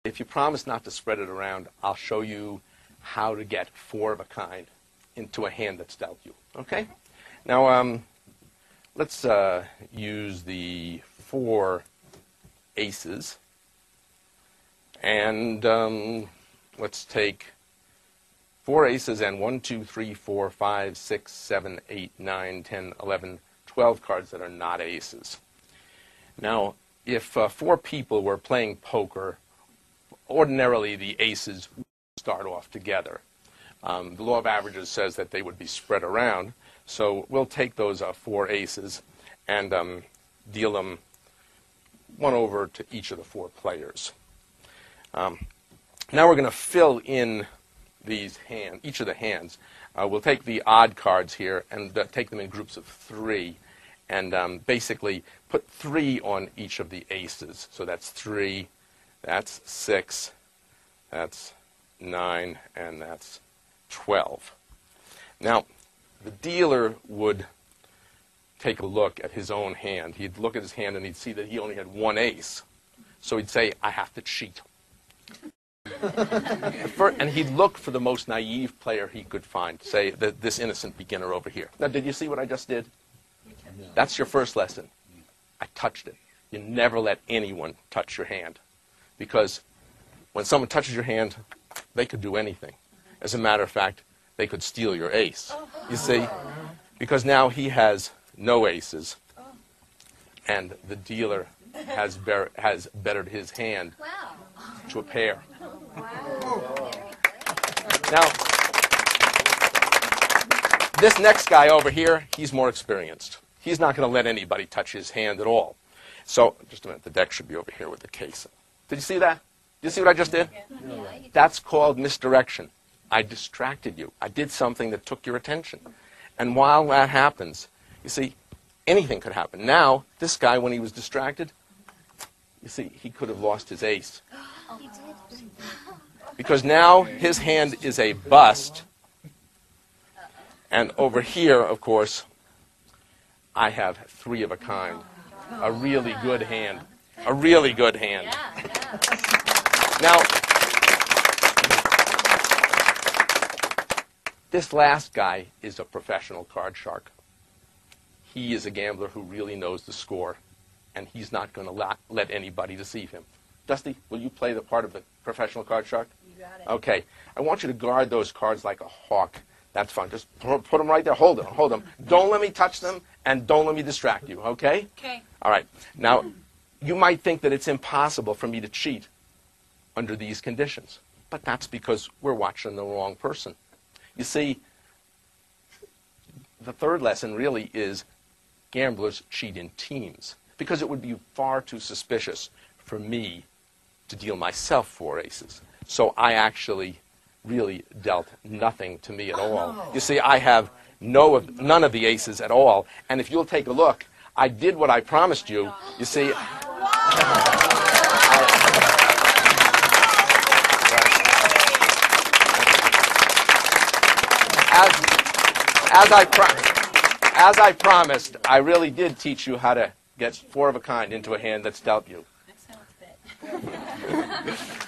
If you promise not to spread it around, I'll show you how to get 4 of a kind into a hand that's dealt you. Okay? Now, let's use the 4 aces. And let's take 4 aces and 1, 2, 3, 4, 5, 6, 7, 8, 9, 10, 11, 12 cards that are not aces. Now, if 4 people were playing poker, ordinarily the aces would start off together. The law of averages says that they would be spread around. So we'll take those 4 aces and deal them 1 over to each of the 4 players. Now we're going to fill in these each of the hands. We'll take the odd cards here and take them in groups of 3 and basically put 3 on each of the aces. So that's 3, that's 6, that's 9, and that's 12. Now, the dealer would take a look at his own hand. He'd look at his hand and he'd see that he only had 1 ace. So he'd say, I have to cheat. And he'd look for the most naive player he could find, say, this innocent beginner over here. Now, did you see what I just did? That's your first lesson. I touched it. You never let anyone touch your hand. Because when someone touches your hand, they could do anything. As a matter of fact, they could steal your ace. You see? Because now he has no aces. And the dealer has bettered his hand to a pair. Now, this next guy over here, he's more experienced. He's not going to let anybody touch his hand at all. So, just a minute, the deck should be over here with the case. Did you see that? Did you see what I just did? That's called misdirection. I distracted you. I did something that took your attention. And while that happens, you see, anything could happen. Now, this guy, when he was distracted, you see, he could have lost his ace. He did. Because now his hand is a bust. And over here, of course, I have 3 of a kind. A really good hand. A really good hand. Now, this last guy is a professional card shark. He is a gambler who really knows the score, and he's not going to let anybody deceive him. Dusty, will you play the part of the professional card shark? You got it. Okay. I want you to guard those cards like a hawk. That's fine. Just put them right there. Hold them. Don't let me touch them, and don't let me distract you, okay? Okay. All right. Now, you might think that it's impossible for me to cheat under these conditions, but that's because we're watching the wrong person. You see, the third lesson really is gamblers cheat in teams, because it would be far too suspicious for me to deal myself 4 aces. So I actually really dealt nothing to me at all. You see, I have none of the aces at all. And if you'll take a look, I did what I promised you. You see, as I promised, I really did teach you how to get 4 of a kind into a hand that's dealt you. That sounds bad.